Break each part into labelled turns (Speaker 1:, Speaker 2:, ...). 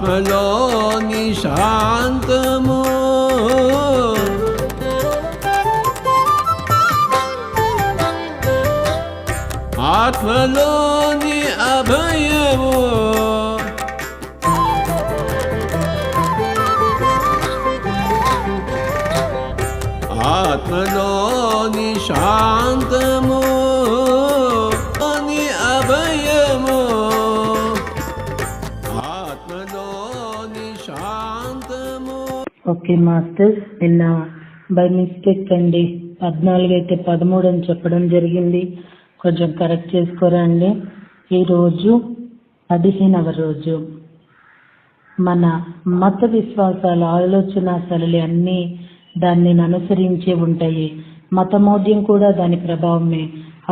Speaker 1: ఆత్మలోని శాంతము ఆత్మలోని అభయము ఆత్మలోని శాంతము అని అభయము ఆత్మలోని శాంతము.
Speaker 2: ఓకే మాస్టర్స్, నిన్న బై మిస్టేక్ అండి 14 అయితే 13 అని చెప్పడం జరిగింది. కొంచెం కరెక్ట్ చేసుకోరా అండి. ఈరోజు 15వ రోజు. మన మత విశ్వాసాల ఆలోచన సరళి అన్నీ దాన్ని అనుసరించే ఉంటాయి. మతమౌఢ్యం కూడా దాని ప్రభావమే.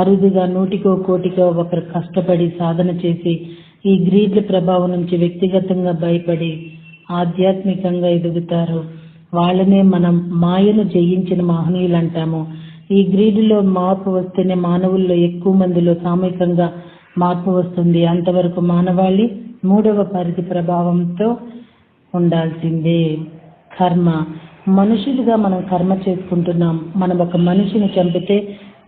Speaker 2: అరుదుగా 100కో 1,00,000కో ఒకరు కష్టపడి సాధన చేసి ఈ గ్రీడ్ల ప్రభావం నుంచి వ్యక్తిగతంగా భయపడి ఆధ్యాత్మికంగా ఎదుగుతారు. వాళ్ళనే మనం మాయను జయించిన మహనీయులు అంటాము. ఈ గ్రీడ్లో మార్పు వస్తేనే మానవుల్లో ఎక్కువ మందిలో సామూహికంగా మార్పు వస్తుంది. అంతవరకు మానవాళి 3వ పరిధి ప్రభావంతో ఉండాల్సిందే. కర్మ. మనుషులుగా మనం కర్మ చేసుకుంటున్నాం. మనం ఒక మనిషిని చంపితే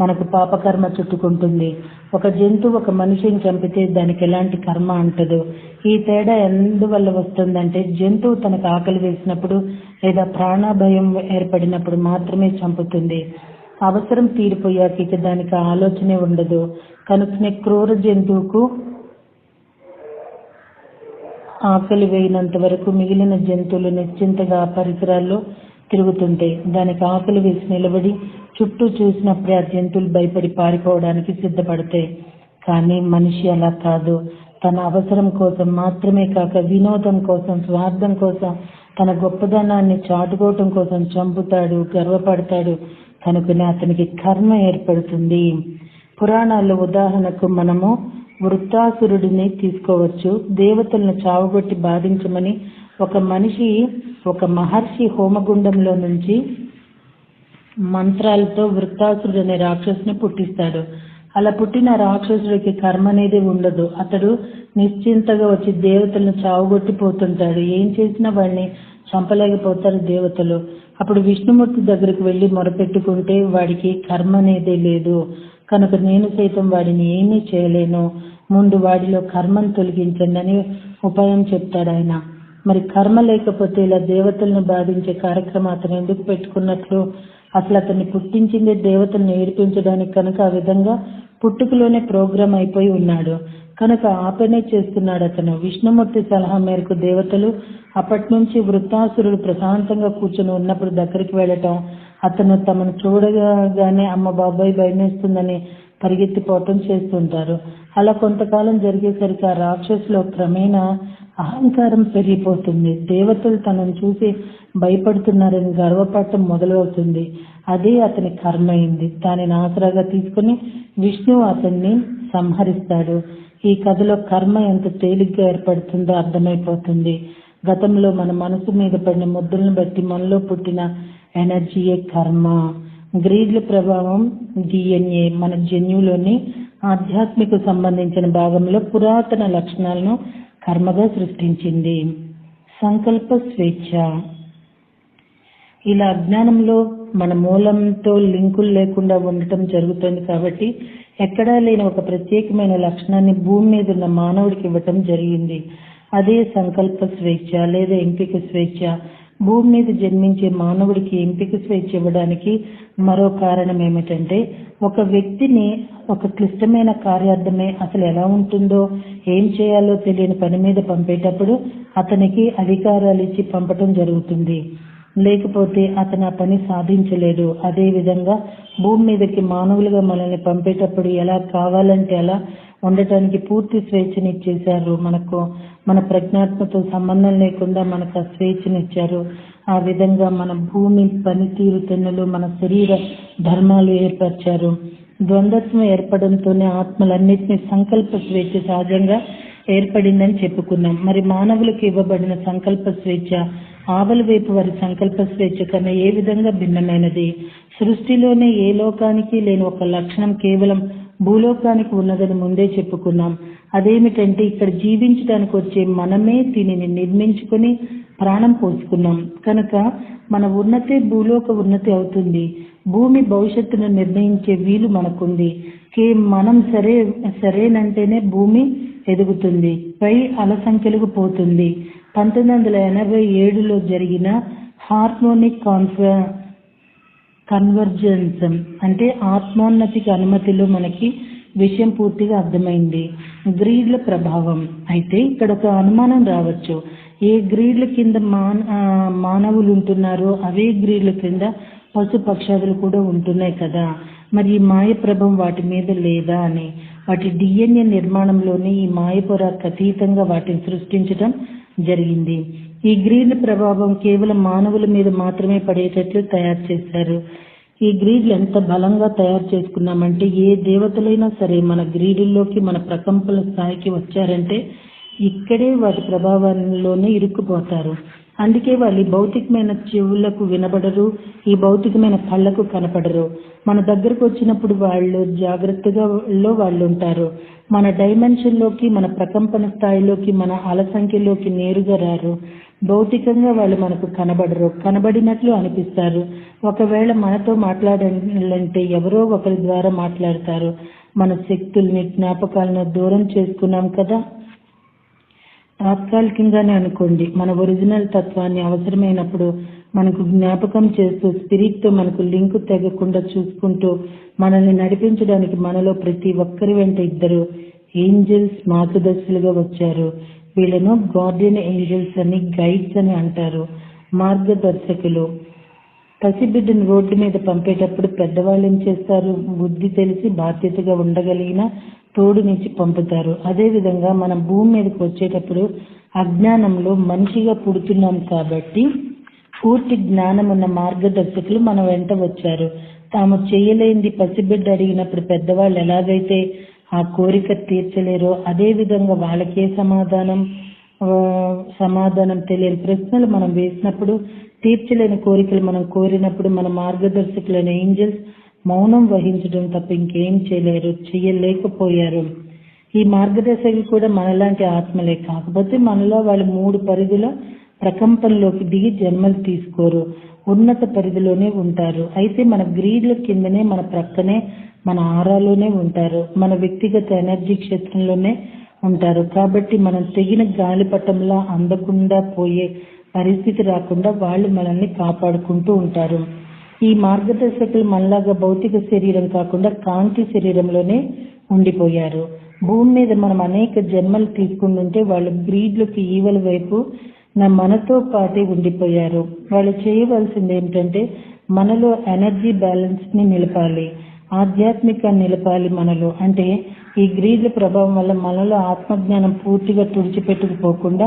Speaker 2: మనకు పాపకర్మ చుట్టుకుంటుంది. ఒక జంతువు ఒక మనిషిని చంపితే దానికి ఎలాంటి కర్మ అంటదు. ఈ తేడా ఎందువల్ల వస్తుందంటే జంతువు తనకు ఆకలి వేసినప్పుడు లేదా ప్రాణభయం ఏర్పడినప్పుడు మాత్రమే చంపుతుంది. అవసరం తీరిపోయాక ఇక దానికి ఆలోచనే ఉండదు. కనుకనే క్రూర జంతువుకు ఆకలి వేయినంత వరకు మిగిలిన జంతువులు నిశ్చింతగా పరిసరాల్లో తిరుగుతుంటాయి. దానికి ఆకలి వేసి నిలబడి చుట్టూ చూసినప్పుడే ఆ జంతువులు భయపడి పారిపోవడానికి సిద్ధపడతాయి. కానీ మనిషి అలా కాదు. తన అవసరం కోసం మాత్రమే కాక వినోదం కోసం, స్వార్థం కోసం, తన గొప్పదనాన్ని చాటుకోవటం కోసం చంపుతాడు, గర్వపడతాడు. కనుకనే అతనికి కర్మ ఏర్పడుతుంది. పురాణాల్లో ఉదాహరణకు మనము వృత్తాసురుడిని తీసుకోవచ్చు. దేవతలను చావగొట్టి బాధించమని ఒక మహర్షి హోమగుండంలో నుంచి మంత్రాలతో వృత్తాసురుడు అనే రాక్షసుని పుట్టిస్తాడు. అలా పుట్టిన రాక్షసుడికి కర్మ అనేది ఉండదు. అతడు నిశ్చింతగా వచ్చి దేవతలను చావగొట్టి పోతుంటాడు. ఏం చేసినా వాడిని చంపలేకపోతారు దేవతలు. అప్పుడు విష్ణుమూర్తి దగ్గరికి వెళ్ళి మొరపెట్టుకుంటే వాడికి కర్మ అనేదే లేదు. కనుక నేను సైతం వాడిని ఏమీ చేయలేను, ముందు వాడిలో కర్మను తొలగించండి అని ఉపాయం చెప్తాడు ఆయన. మరి కర్మ లేకపోతే ఇలా దేవతలను బాధించే కార్యక్రమం అతను ఎందుకు పెట్టుకున్నట్లు? అసలు అతన్ని పుట్టించింది దేవతలను ఏడిపించడానికి కనుక ఆ విధంగా పుట్టుకలోనే ప్రోగ్రామ్ అయిపోయి ఉన్నాడు. కనుక ఆ పనే చేస్తున్నాడు అతను. విష్ణుమూర్తి సలహా మేరకు దేవతలు అప్పటి నుంచి వృత్తాసురుడు ప్రశాంతంగా కూర్చొని ఉన్నప్పుడు దగ్గరికి వెళ్ళటం, అతను తమను చూడగానే అమ్మ బాబాయ్ భయమేస్తుందని పరిగెత్తిపోవటం చేస్తుంటారు. అలా కొంతకాలం జరిగేసరికి ఆ రాక్షసులో క్రమేణా అహంకారం పెరిగిపోతుంది. దేవతలు తనను చూసి భయపడుతున్నారని గర్వపడటం మొదలవుతుంది. అదే అతని కర్మ అయింది. దానిని ఆసరాగా తీసుకుని విష్ణువు అతన్ని సంహరిస్తాడు. ఈ కథలో కర్మ ఎంత తేలిగ్గా ఏర్పడుతుందో అర్థమైపోతుంది. గతంలో మన మనసు మీద పడిన ముద్రలను బట్టి మనలో పుట్టిన ఎనర్జీయే కర్మ. గ్రీడ్ల ప్రభావం DNA మన జన్యువులోని ఆధ్యాత్మిక సంబంధించిన భాగంలో పురాతన లక్షణాలను కర్మగా సృష్టించింది. సంకల్ప స్వేచ్ఛ. ఇలా అజ్ఞానంలో మన మూలంతో లింకులు లేకుండా ఉండటం జరుగుతుంది. కాబట్టి ఎక్కడా లేని ఒక ప్రత్యేకమైన లక్షణాన్ని భూమి మీద ఉన్న మానవుడికి ఇవ్వటం జరిగింది. అదే సంకల్ప స్వేచ్ఛ లేదా ఎంపిక స్వేచ్ఛ. భూమి మీద జన్మించే మానవుడికి ఎంపిక స్వేచ్ఛ ఇవ్వడానికి మరో కారణం ఏమిటంటే, ఒక వ్యక్తిని ఒక క్లిష్టమైన కార్యార్థమే అసలు ఎలా ఉంటుందో, ఏం చేయాలో తెలియని పని మీద పంపేటప్పుడు అతనికి అధికారాలు ఇచ్చి పంపటం జరుగుతుంది. లేకపోతే అతను ఆ పని సాధించలేడు. అదే విధంగా భూమి మీదకి మానవులుగా మనల్ని పంపేటప్పుడు ఎలా కావాలంటే అలా ఉండటానికి పూర్తి స్వేచ్ఛనిచ్చేశారు. మన ప్రజ్ఞాత్మతో సంబంధం లేకుండా మనకు ఆ స్వేచ్ఛనిచ్చారు. ఆ విధంగా మన భూమి పనితీరు తెన్నులు, మన శరీర ధర్మాలు ఏర్పరిచారు. ద్వంద్వత్వం ఏర్పడంతోనే ఆత్మలన్నింటినీ సంకల్ప స్వేచ్ఛ సహజంగా ఏర్పడిందని చెప్పుకున్నాం. మరి మానవులకు ఇవ్వబడిన సంకల్ప స్వేచ్ఛ ఆవల వైపు వారి సంకల్ప స్వేచ్ఛ కన్నా ఏ విధంగా భిన్నమైనది? సృష్టిలోనే ఏ లోకానికి లేని ఒక లక్షణం కేవలం భూలోకానికి ఉన్నదని ముందే చెప్పుకున్నాం. అదేమిటంటే ఇక్కడ జీవించడానికి వచ్చే మనమే దీనిని నిర్మించుకొని ప్రాణం పోసుకున్నాం కనుక మన ఉన్నతే భూలోక ఉన్నతి అవుతుంది. భూమి భవిష్యత్తును నిర్ణయించే వీలు మనకుంది. మనం సరేనంటేనే భూమి ఎదుగుతుంది, పై అలసంఖ్యలకు పోతుంది. 1987లో జరిగిన హార్మోనిక్ కన్వర్జెన్స్ అంటే ఆత్మోన్నతికి అనుమతిలో మనకి విషయం పూర్తిగా అర్థమైంది. గ్రీడ్ల ప్రభావం. అయితే ఇక్కడ ఒక అనుమానం రావచ్చు. ఏ గ్రీడ్ల కింద మానవులు ఉంటున్నారో అవే గ్రీడ్ల కింద పశు పక్షాదులు కూడా ఉంటున్నాయి కదా, మరి ఈ మాయ ప్రభావం వాటి మీద లేదా అని. వాటి DNA నిర్మాణంలోనే ఈ మాయపొరకు అతీతంగా వాటిని సృష్టించడం జరిగింది. ఈ గ్రీడ్ల ప్రభావం కేవలం మానవుల మీద మాత్రమే పడేటట్లు తయారు చేశారు. ఈ గ్రీడ్లు ఎంత బలంగా తయారు చేసుకున్నామంటే ఏ దేవతలైనా సరే మన గ్రీడుల్లోకి మన ప్రకంపన స్థాయికి వచ్చారంటే ఇక్కడే వాటి ప్రభావంలోనే ఇరుక్కుపోతారు. అందుకే వాళ్ళు భౌతికమైన చెవులకు వినబడరు, ఈ భౌతికమైన కళ్ళకు కనపడరు. మన దగ్గరకు వచ్చినప్పుడు వాళ్ళు జాగ్రత్తగా వాళ్ళు ఉంటారు. మన డైమెన్షన్లోకి, మన ప్రకంపన స్థాయిలోకి, మన అలసంఖ్యలోకి నేరుగా రారు. భౌతికంగా వాళ్ళు మనకు కనబడరు, కనబడినట్లు అనిపిస్తారు. ఒకవేళ మనతో మాట్లాడాలంటే ఎవరో ఒకరి ద్వారా మాట్లాడతారు. మన శక్తుల్ని, జ్ఞాపకాలను దూరం చేసుకున్నాం కదా. తాత్కాలికంగానే అనుకోండి, మన ఒరిజినల్ తత్వాన్ని అవసరమైనప్పుడు మనకు జ్ఞాపకం చేస్తూ స్పిరిట్తో మనకు లింకు తెగకుండా చూసుకుంటూ మనల్ని నడిపించడానికి మనలో ప్రతి ఒక్కరి వెంట 2 ఏంజల్స్ మార్గదర్శులుగా వచ్చారు. వీళ్ళను గార్డియన్ ఏంజల్స్ అని, గైడ్స్ అని అంటారు, మార్గదర్శకులు. పసిబిడ్డను రోడ్డు మీద పంపేటప్పుడు పెద్దవాళ్ళు ఏం చేస్తారు? బుద్ధి తెలిసి బాధ్యతగా ఉండగలిగిన తోడు నుంచి పంపుతారు. అదేవిధంగా మనం భూమి మీదకి వచ్చేటప్పుడు అజ్ఞానంలో మనిషిగా పుడుతున్నాం కాబట్టి పూర్తి జ్ఞానం ఉన్న మార్గదర్శకులు మన వెంట వచ్చారు. తాము చేయలేంది పసిబిడ్డ అడిగినప్పుడు పెద్దవాళ్ళు ఎలాగైతే ఆ కోరిక తీర్చలేరో అదే విధంగా వాళ్ళకే సమాధానం తెలియని ప్రశ్నలు మనం వేసినప్పుడు, తీర్చలేని కోరికలు మనం కోరినప్పుడు మన మార్గదర్శకులైన ఏంజల్స్ మౌనం వహించడం తప్ప ఇంకేం చేయలేకపోయారు. ఈ మార్గదర్శకులు కూడా మనలాంటి ఆత్మలే, కాకపోతే మనలో వాళ్ళు 3 పరిధుల ప్రకంపనలోకి దిగి జన్మలు తీసుకోరు, ఉన్నత పరిధిలోనే ఉంటారు. అయితే మన గ్రీడ్ల కిందనే, మన ప్రక్కనే, మన ఆరాలోనే ఉంటారు, మన వ్యక్తిగత ఎనర్జీ క్షేత్రంలోనే ఉంటారు. కాబట్టి మనం తెగిన గాలిపటంలా అందకుండా పోయే పరిస్థితి రాకుండా వాళ్ళు మనల్ని కాపాడుకుంటూ ఉంటారు. ఈ మార్గదర్శకులు మనలాగా భౌతిక శరీరం కాకుండా కాంతి శరీరంలోనే ఉండిపోయారు. భూమి మీద మనం అనేక జన్మలు తీసుకుంటుంటే వాళ్ళు గ్రీడ్లకు ఈవల వైపు మనతో పాటే ఉండిపోయారు. వాళ్ళు చేయవలసింది ఏమిటంటే మనలో ఎనర్జీ బ్యాలెన్స్ ని నిలపాలి, ఆధ్యాత్మికాన్ని నిలపాలి మనలో. అంటే ఈ గ్రీడ్ల ప్రభావం వల్ల మనలో ఆత్మజ్ఞానం పూర్తిగా తుడిచిపెట్టుకుపోకుండా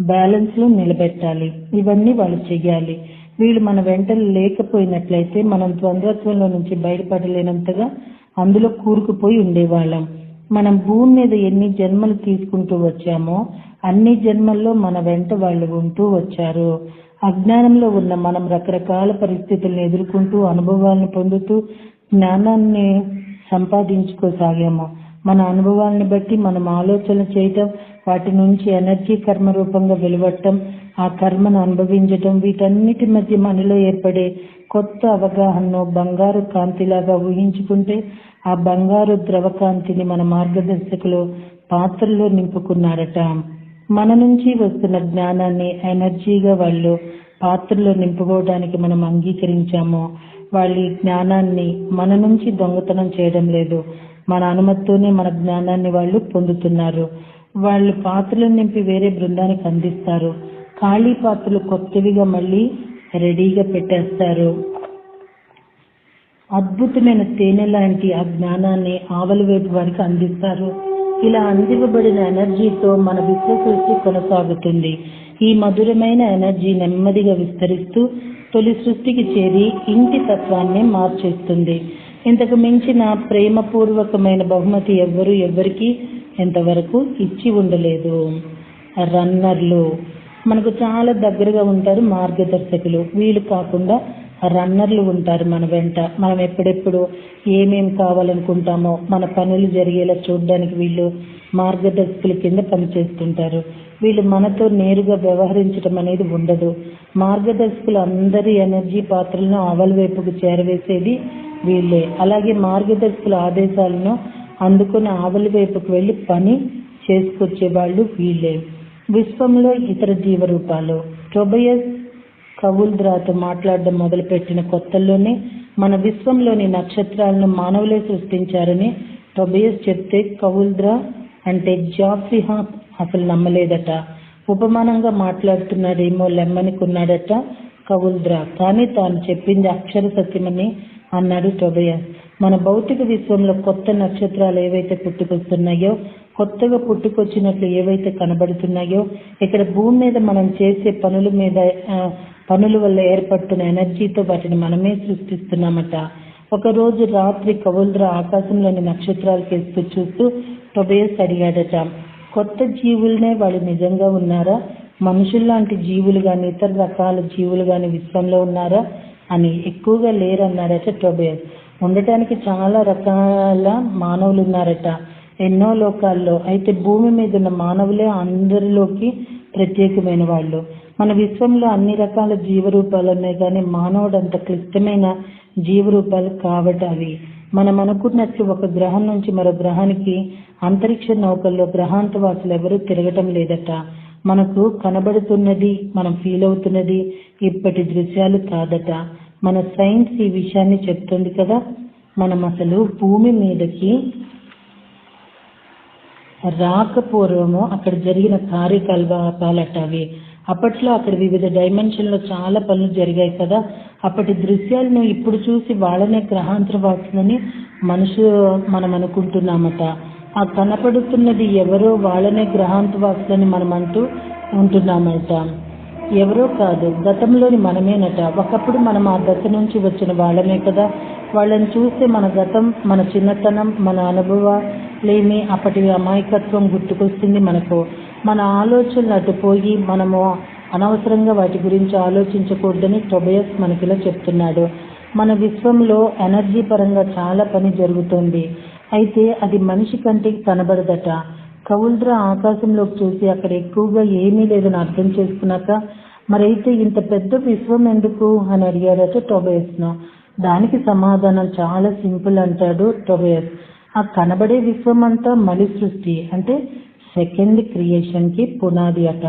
Speaker 2: బ్యాలెన్స్ లో నిలబెట్టాలి. ఇవన్నీ వాళ్ళు చెయ్యాలి. వీళ్ళు మన వెంట లేకపోయినట్లయితే మనం ద్వంద్వత్వంలో నుంచి బయటపడలేనంతగా అందులో కూరుకుపోయి ఉండేవాళ్ళం. మనం భూమి మీద ఎన్ని జన్మలు తీసుకుంటూ వచ్చామో అన్ని జన్మల్లో మన వెంట వాళ్ళు ఉంటూ వచ్చారు. అజ్ఞానంలో ఉన్న మనం రకరకాల పరిస్థితులను ఎదుర్కొంటూ అనుభవాలను పొందుతూ జ్ఞానాన్ని సంపాదించుకోసాగాము. మన అనుభవాలను బట్టి మనం ఆలోచన చేయటం, వాటి నుంచి ఎనర్జీ కర్మ రూపంగా వెలువడటం, ఆ కర్మను అనుభవించటం, వీటన్నిటి మధ్య మనలో ఏర్పడే కొత్త అవగాహనను బంగారు కాంతిలాగా ఊహించుకుంటే ఆ బంగారు ద్రవ కాంతిని మన మార్గదర్శకులు పాత్రలో నింపుకున్నారట. మన నుంచి వస్తున్న జ్ఞానాన్ని ఎనర్జీగా వాళ్ళు పాత్రలో నింపుకోవడానికి మనం అంగీకరించాము. వాళ్ళు ఈ జ్ఞానాన్ని మన నుంచి దొంగతనం చేయడం లేదు, మన అనుమతితోనే మన జ్ఞానాన్ని వాళ్ళు పొందుతున్నారు. వాళ్ళు పాత్రలను నింపి వేరే బృందానికి అందిస్తారు. ఖాళీ పాత్రలు కొత్తవిగా మళ్ళీ రెడీగా పెట్టేస్తారు. అద్భుతమైన తేనె లాంటి ఆ జ్ఞానాన్ని ఆవలి వైపు వారికి అందిస్తారు. ఇలా అందివ్వబడిన ఎనర్జీతో మన విశ్వ సృష్టి కొనసాగుతుంది. ఈ మధురమైన ఎనర్జీ నెమ్మదిగా విస్తరిస్తూ తొలి సృష్టికి చేరి ఇంటి తత్వాన్ని మార్చేస్తుంది. ఇంతకు మించిన ప్రేమపూర్వకమైన బహుమతి ఎవరికి ఎంతవరకు ఇచ్చి ఉండలేదు. రన్నర్లు మనకు చాలా దగ్గరగా ఉంటారు మార్గదర్శకులు. వీళ్ళు కాకుండా రన్నర్లు ఉంటారు మన వెంట. మనం ఎప్పుడెప్పుడు ఏమేం కావాలనుకుంటామో మన పనులు జరిగేలా చూడడానికి వీళ్ళు మార్గదర్శకుల కింద పనిచేస్తుంటారు. వీళ్ళు మనతో నేరుగా వ్యవహరించడం అనేది ఉండదు. మార్గదర్శకులు అందరి ఎనర్జీ పాత్రలను ఆవల వైపుకు చేరవేసేది వీళ్ళే. అలాగే మార్గదర్శకుల ఆదేశాలను అందుకుని ఆవలి వైపుకు వెళ్ళి పని చేసుకొచ్చే వాళ్ళు వీళ్ళే. విశ్వంలో ఇతర జీవరూపాలు. టోబియస్ కవుల్ద్రాతో మాట్లాడడం మొదలుపెట్టిన కొత్తల్లోనే మన విశ్వంలోని నక్షత్రాలను మానవులే సృష్టించారని టోబియస్ చెప్తే కవుల్ద్రా అంటే జాఫ్రీ హాప్ అసలు నమ్మలేదట. ఉపమానంగా మాట్లాడుతున్నాడేమో లెమ్మనుకున్నాడట కవుల్ద్రా. కానీ తాను చెప్పింది అక్షర సత్యమని అన్నాడు టోబియస్. మన భౌతిక విశ్వంలో కొత్త నక్షత్రాలు ఏవైతే పుట్టుకొస్తున్నాయో, కొత్తగా పుట్టుకొచ్చినట్లు ఏవైతే కనబడుతున్నాయో, ఇక్కడ భూమి మీద మనం చేసే పనుల వల్ల ఏర్పడుతున్న ఎనర్జీతో వాటిని మనమే సృష్టిస్తున్నామట. ఒకరోజు రాత్రి కవుల్ద్రా ఆకాశంలోని నక్షత్రాలు కేస్తూ చూస్తూ టోబియస్ అడిగాడట, కొత్త జీవులనే వాళ్ళు నిజంగా ఉన్నారా? మనుషుల్లాంటి జీవులు గాని ఇతర రకాల జీవులు గాని విశ్వంలో ఉన్నారా అని. ఎక్కువగా లేరన్నాడట టోబియస్. ఉండటానికి చాలా రకాల మానవులు ఉన్నారట ఎన్నో లోకాల్లో. అయితే భూమి మీద ఉన్న మానవులే అందరిలోకి ప్రత్యేకమైన వాళ్ళు. మన విశ్వంలో అన్ని రకాల జీవరూపాలు ఉన్నాయి, కానీ మానవుడు అంత క్లిష్టమైన జీవరూపాలు కావట అవి. మనం అనుకున్నట్లు ఒక గ్రహం నుంచి మరో గ్రహానికి అంతరిక్ష నౌకల్లో గ్రహాంతవాసులు ఎవరూ తిరగటం లేదట. మనకు కనబడుతున్నది, మనం ఫీల్ అవుతున్నది ఇప్పటి దృశ్యాలు కాదట. మన సైన్స్ ఈ విషయాన్ని చెప్తుంది కదా. మనం అసలు భూమి మీదకి రాకపూర్వము అక్కడ జరిగిన కార్యకలాపాలట అవి. అప్పట్లో అక్కడ వివిధ డైమెన్షన్లో చాలా పనులు జరిగాయి కదా. అప్పటి దృశ్యాలను ఇప్పుడు చూసి వాళ్ళనే గ్రహాంతరవాసులని మనం అనుకుంటున్నామట. ఆ కనపడుతున్నది ఎవరో వాళ్ళనే గ్రహాంతవాసులని మనం అంటూ ఉంటున్నామట. ఎవరో కాదు, గతంలోని మనమేనట. ఒకప్పుడు మనం ఆ దశ నుంచి వచ్చిన వాళ్ళమే కదా. వాళ్ళని చూస్తే మన గతం, మన చిన్నతనం, మన అనుభవాలేమి, అప్పటి అమాయకత్వం గుర్తుకొస్తుంది మనకు. మన ఆలోచనలు అటుపోయి మనము అనవసరంగా వాటి గురించి ఆలోచించకూడదని టోబియస్ మనకిలా చెప్తున్నాడు. మన విశ్వంలో ఎనర్జీ పరంగా చాలా పని జరుగుతుంది. అయితే అది మనిషి కంటికి కనబడదట. కవుల్ద్రా ఆకాశంలోకి చూసి అక్కడ ఎక్కువగా ఏమీ లేదని అర్థం చేసుకున్నాక, మరైతే ఇంత పెద్ద విశ్వం ఎందుకు అని అడిగాడట టోబియస్ను. దానికి సమాధానం చాలా సింపుల్ అంటాడు టోబియస్. ఆ కనబడే విశ్వం అంతా మలి సృష్టి, అంటే సెకండ్ క్రియేషన్ కి పునాది అట.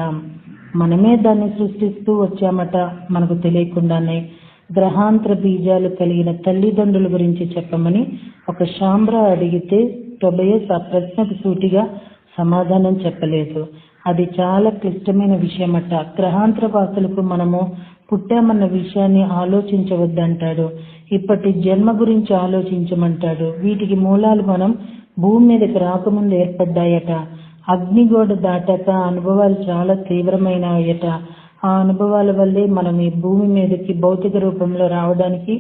Speaker 2: మనమే దాన్ని సృష్టిస్తూ వచ్చామట మనకు తెలియకుండానే. గ్రహాంతర బీజాలు కలిగిన తల్లిదండ్రుల గురించి చెప్పమని ఒక శాంబ్రా అడిగితే టోబియస్ ఆ ప్రశ్నకు సూటిగా సమాధానం చెప్పలేదు. అది చాలా క్లిష్టమైన విషయం అట. గ్రహాంతర వాసులకు మనము పుట్టామన్న విషయాన్ని ఆలోచించవద్దంటాడు. ఇప్పటి జన్మ గురించి ఆలోచించమంటాడు. వీటికి మూలాలు మనం భూమి మీదకి రాకముందు ఏర్పడ్డాయట. అగ్నిగోడ దాటాక అనుభవాలు చాలా తీవ్రమైనయట. ఆ అనుభవాల వల్లే మనం ఈ భూమి మీదకి భౌతిక రూపంలో రావడానికి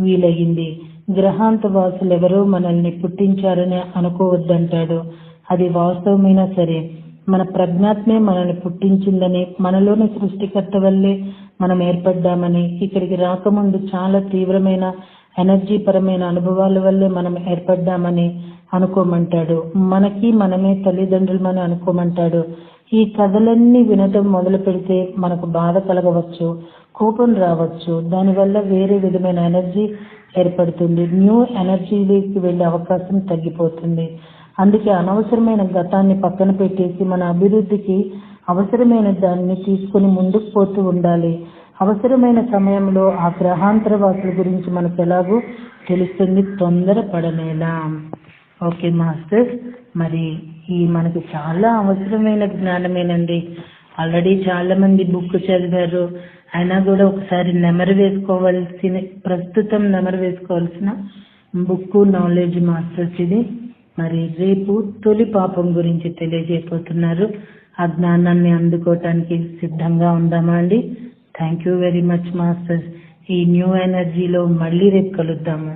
Speaker 2: వీలయ్యింది. గ్రహాంత వాసులు ఎవరో మనల్ని పుట్టించారని అనుకోవద్దంటాడు. అది వాస్తవమైనా సరే, మన ప్రజ్ఞాత్మే మనల్ని పుట్టించిందని, మనలోని సృష్టికర్త వల్లే మనం ఏర్పడ్డామని, ఇక్కడికి రాకముందు చాలా తీవ్రమైన ఎనర్జీ పరమైన అనుభవాల వల్లే మనం ఏర్పడ్డామని అనుకోమంటాడు. మనకి మనమే తల్లిదండ్రులమని అనుకోమంటాడు. ఈ కథలన్నీ వినటం మొదలు పెడితే మనకు బాధ కలగవచ్చు, కోపం రావచ్చు. దానివల్ల వేరే విధమైన ఎనర్జీ ఏర్పడుతుంది. న్యూ ఎనర్జీలోకి వెళ్ళే అవకాశం తగ్గిపోతుంది. అందుకే అనవసరమైన గతాన్ని పక్కన పెట్టేసి మన అభివృద్ధికి అవసరమైన దాన్ని తీసుకుని ముందుకు పోతూ ఉండాలి. అవసరమైన సమయంలో ఆ గ్రహాంతర వాసుల గురించి మనకు ఎలాగో తెలుస్తుంది, తొందరపడనేలా. ఓకే మాస్టర్స్, మరి ఈ మనకి చాలా అవసరమైన జ్ఞానమేనండి. ఆల్రెడీ చాలా మంది బుక్ చదివారు, అయినా కూడా ఒకసారి ప్రస్తుతం నెమరు వేసుకోవాల్సిన బుక్ నాలెడ్జ్ మాస్టర్స్ ఇది. మరి రేపు తొలి పాపం గురించి తెలియజేయబోతున్నారు. ఆ జ్ఞానాన్ని అందుకోవటానికి సిద్ధంగా ఉందామా అండి? Thank you very much masters. ఈ న్యూ ఎనర్జీలో మళ్ళీ రేపు కలుద్దాము.